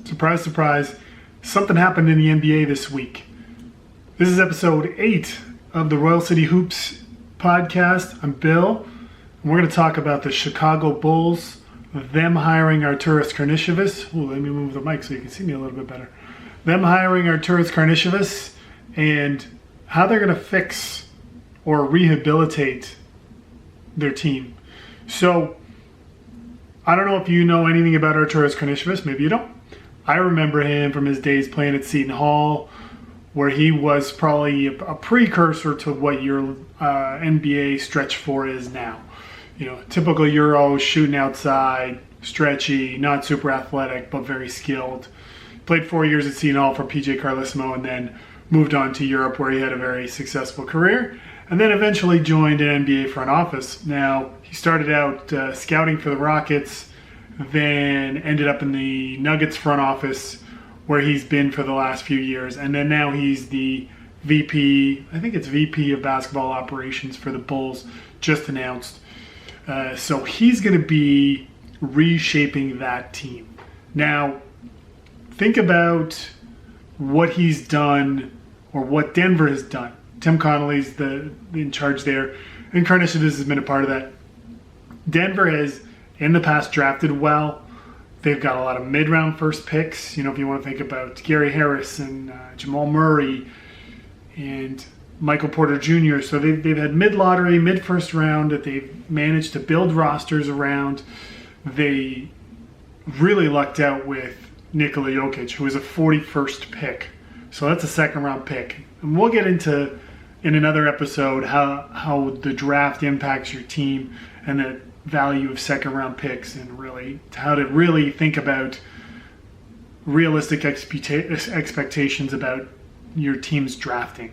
Surprise, surprise, something happened in the NBA this week. This is episode 8 of the Royal City Hoops podcast. I'm Bill, and we're going to talk about the Chicago Bulls, them hiring Arturas Karnisovas. Ooh, let me move the mic so you can see me a little bit better. Them hiring Arturas Karnisovas and how they're going to fix or rehabilitate their team. So, I don't know if you know anything about Arturas Karnisovas. Maybe you don't. I remember him from his days playing at Seton Hall, where he was probably a precursor to what your NBA stretch 4 is now. You know, typical Euro, shooting outside, stretchy, not super athletic, but very skilled. Played 4 years at Seton Hall for PJ Carlesimo and then moved on to Europe, where he had a very successful career, and then eventually joined an NBA front office. Now, he started out scouting for the Rockets, then ended up in the Nuggets front office, where he's been for the last few years, and then now he's the VP, I think it's VP of basketball operations for the Bulls, just announced. So he's going to be reshaping that team. Now, think about what he's done or what Denver has done. Tim Connolly's in charge there, and Karnisovas has been a part of that. Denver has, in the past, drafted well. They've got a lot of mid-round first picks. You know, if you want to think about Gary Harris and Jamal Murray and Michael Porter Jr. So they've had mid-lottery, mid-first round that they've managed to build rosters around. They really lucked out with Nikola Jokic, who was a 41st pick. So that's a second-round pick. And we'll get into, in another episode, how the draft impacts your team and the value of second-round picks, and really how to really think about realistic expectations about your team's drafting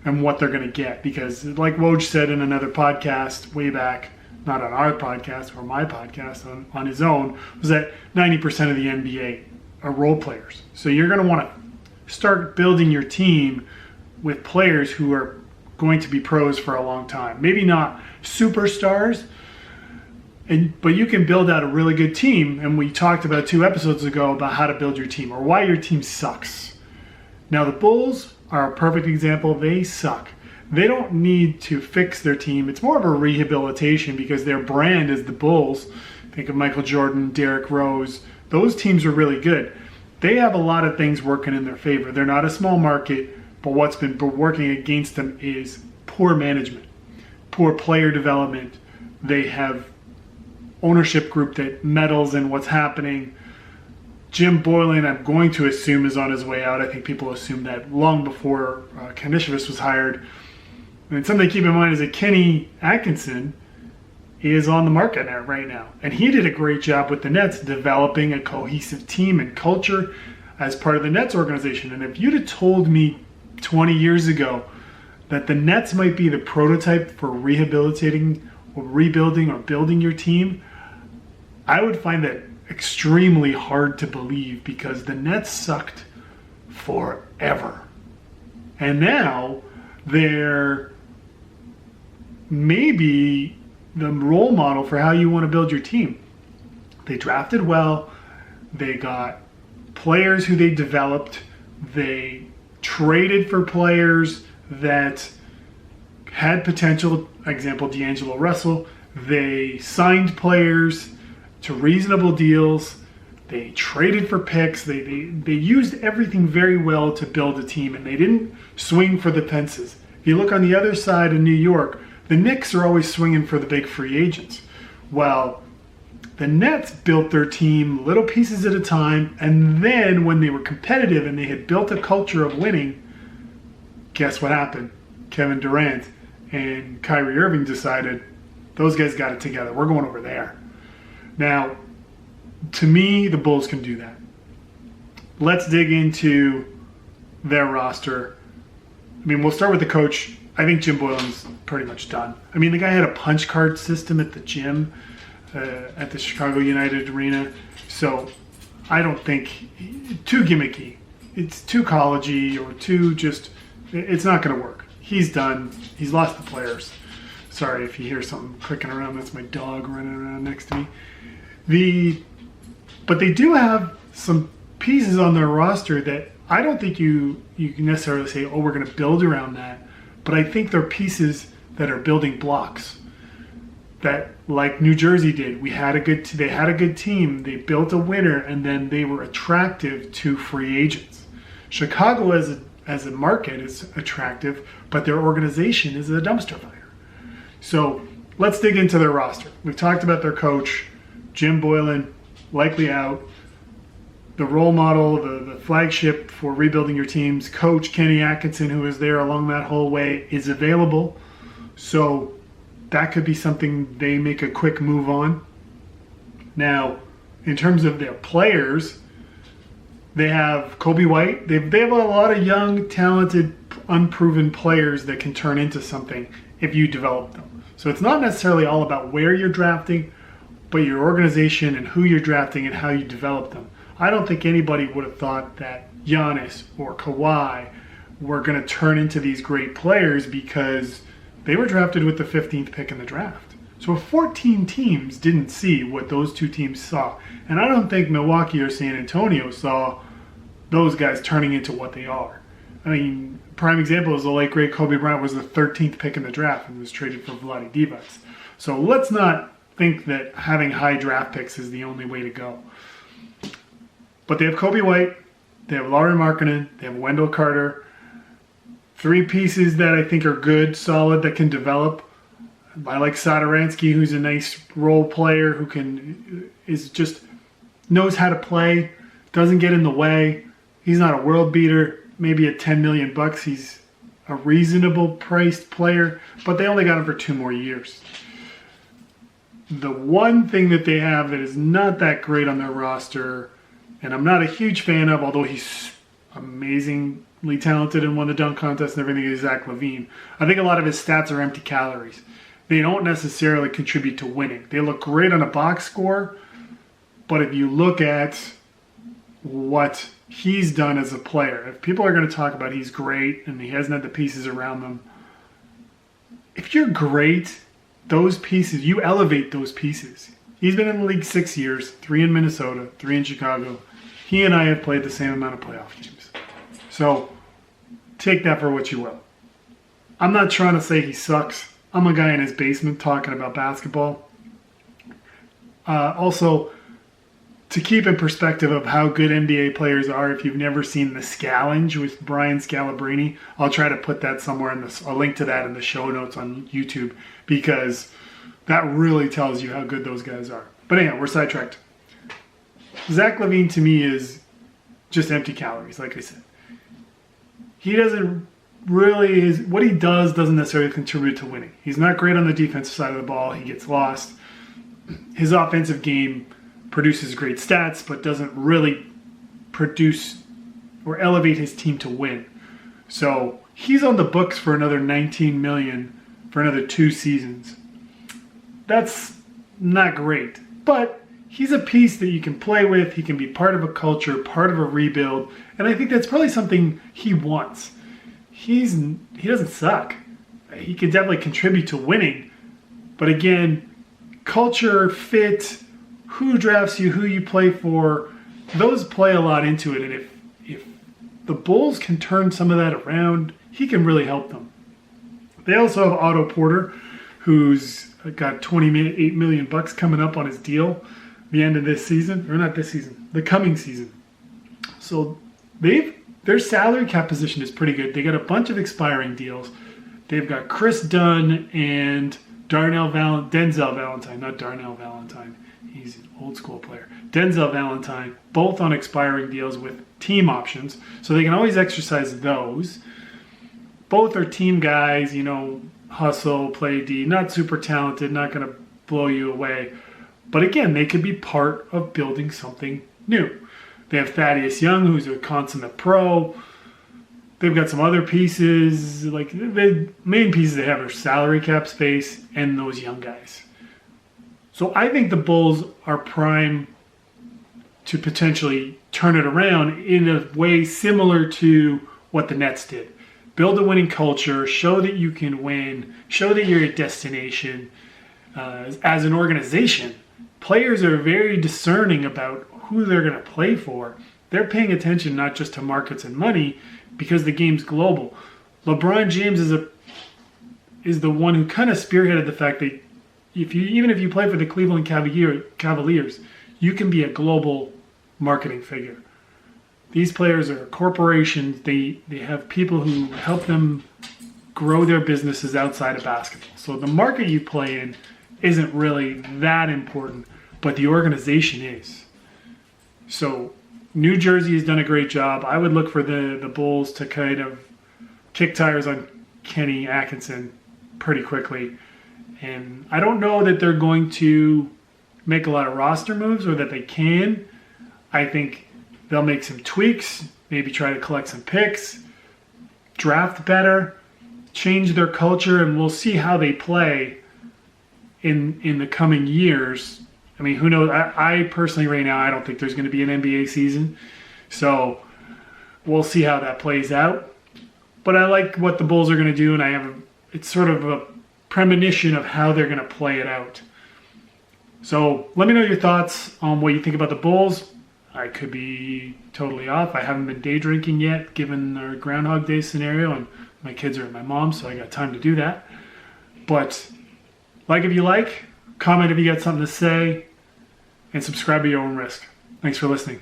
and what they're going to get. Because like Woj said in another podcast way back, not on our podcast or my podcast, on his own, was that 90% of the NBA are role players. So you're going to want to start building your team with players who are going to be pros for a long time. Maybe not superstars, but you can build out a really good team. And we talked about 2 episodes ago about how to build your team or why your team sucks. Now, the Bulls are a perfect example. They suck. They don't need to fix their team. It's more of a rehabilitation because their brand is the Bulls. Think of Michael Jordan, Derrick Rose. Those teams are really good. They have a lot of things working in their favor. They're not a small market, but what's been working against them is poor management, poor player development. They have ownership group that meddles in what's happening. Jim Boylan, I'm going to assume, is on his way out. I think people assumed that long before Karnisovas was hired. And something to keep in mind is that Kenny Atkinson is on the market right now. And he did a great job with the Nets developing a cohesive team and culture as part of the Nets organization. And if you'd have told me 20 years ago that the Nets might be the prototype for rehabilitating or rebuilding or building your team, I would find that extremely hard to believe, because the Nets sucked forever. And now they're maybe the role model for how you want to build your team. They drafted well. They got players who they developed. They traded for players that had potential. Example, D'Angelo Russell. They signed players to reasonable deals. They traded for picks. They used everything very well to build a team, and they didn't swing for the fences. If you look on the other side of New York, the Knicks are always swinging for the big free agents. Well, the Nets built their team little pieces at a time, and then when they were competitive and they had built a culture of winning, guess what happened? Kevin Durant and Kyrie Irving decided, those guys got it together. We're going over there. Now, to me, the Bulls can do that. Let's dig into their roster. I mean, we'll start with the coach. I think Jim Boylan's pretty much done. I mean, the guy had a punch card system at the gym at the Chicago United Arena. So I don't think, too gimmicky. It's too collegey or too just, it's not going to work. He's done. He's lost the players. Sorry if you hear something clicking around. That's my dog running around next to me. But they do have some pieces on their roster that I don't think you can necessarily say, oh, we're going to build around that. But I think they're pieces that are building blocks. That, like New Jersey did, they had a good team. They built a winner, and then they were attractive to free agents. Chicago as a market is attractive, but their organization is a dumpster fire. So let's dig into their roster. We've talked about their coach, Jim Boylan, likely out. The role model, the flagship for rebuilding your teams, Coach Kenny Atkinson, who was there along that whole way, is available. So that could be something they make a quick move on. Now, in terms of their players, they have Kobe White. They have a lot of young, talented, unproven players that can turn into something if you develop them. So it's not necessarily all about where you're drafting, but your organization and who you're drafting and how you develop them. I don't think anybody would have thought that Giannis or Kawhi were going to turn into these great players because they were drafted with the 15th pick in the draft. So 14 teams didn't see what those two teams saw. And I don't think Milwaukee or San Antonio saw those guys turning into what they are. I mean, prime example is the late great Kobe Bryant was the 13th pick in the draft and was traded for Vlade Divac. So let's not think that having high draft picks is the only way to go. But they have Kobe White, they have Lauri Markkanen, they have Wendell Carter. Three pieces that I think are good, solid, that can develop. I like Satoransky, who's a nice role player who knows how to play, doesn't get in the way. He's not a world beater. Maybe at $10 million, he's a reasonable priced player, but they only got him for 2 more years. The one thing that they have that is not that great on their roster, and I'm not a huge fan of, although he's amazingly talented and won the dunk contest and everything, is Zach LaVine. I think a lot of his stats are empty calories. They don't necessarily contribute to winning. They look great on a box score, but if you look at what he's done as a player, if people are going to talk about he's great and he hasn't had the pieces around them, if you're great, those pieces, you elevate those pieces. He's been in the league 6 years, 3 in Minnesota, 3 in Chicago. He and I have played the same amount of playoff games. So take that for what you will. I'm not trying to say he sucks. I'm a guy in his basement talking about basketball. Also, to keep in perspective of how good NBA players are, if you've never seen the Scallenge with Brian Scalabrine, I'll try to put that somewhere a link to that in the show notes on YouTube, because that really tells you how good those guys are. But anyhow, we're sidetracked. Zach LaVine to me is just empty calories, like I said. He doesn't really, what he does doesn't necessarily contribute to winning. He's not great on the defensive side of the ball. He gets lost. His offensive game produces great stats, but doesn't really produce or elevate his team to win. So he's on the books for another $19 million for another 2 seasons. That's not great, but he's a piece that you can play with. He can be part of a culture, part of a rebuild, and I think that's probably something he wants. He doesn't suck. He can definitely contribute to winning, but again, culture, fit, who drafts you, who you play for, those play a lot into it. And if the Bulls can turn some of that around, he can really help them. They also have Otto Porter, who's got $28 million coming up on his deal the end of this season, or not this season, the coming season. So their salary cap position is pretty good. They got a bunch of expiring deals. They've got Chris Dunn and Denzel Valentine, not Darnell Valentine. He's an old school player. Denzel Valentine, both on expiring deals with team options, so they can always exercise those. Both are team guys, hustle, play D, not super talented, not going to blow you away. But again, they could be part of building something new. They have Thaddeus Young, who's a consummate pro. They've got some other pieces. Like the main pieces they have are salary cap space and those young guys. So I think the Bulls are prime to potentially turn it around in a way similar to what the Nets did. Build a winning culture, show that you can win, show that you're a destination. As an organization, players are very discerning about who they're going to play for. they're paying attention not just to markets and money, because the game's global. LeBron James is the one who kind of spearheaded the fact that even if you play for the Cleveland Cavaliers, you can be a global marketing figure. These players are corporations. They have people who help them grow their businesses outside of basketball. So the market you play in isn't really that important, but the organization is. So New Jersey has done a great job. I would look for the Bulls to kind of kick tires on Kenny Atkinson pretty quickly. And I don't know that they're going to make a lot of roster moves or that they can. I think they'll make some tweaks, maybe try to collect some picks, draft better, change their culture, and we'll see how they play in the coming years. I mean, who knows? I personally, right now, I don't think there's going to be an NBA season. So we'll see how that plays out. But I like what the Bulls are going to do, and it's sort of a premonition of how they're going to play it out. So let me know your thoughts on what you think about the Bulls. I could be totally off. I haven't been day drinking yet, given our Groundhog Day scenario, and my kids are at my mom's, so I got time to do that. But like if you like, comment if you got something to say, and subscribe at your own risk. Thanks for listening.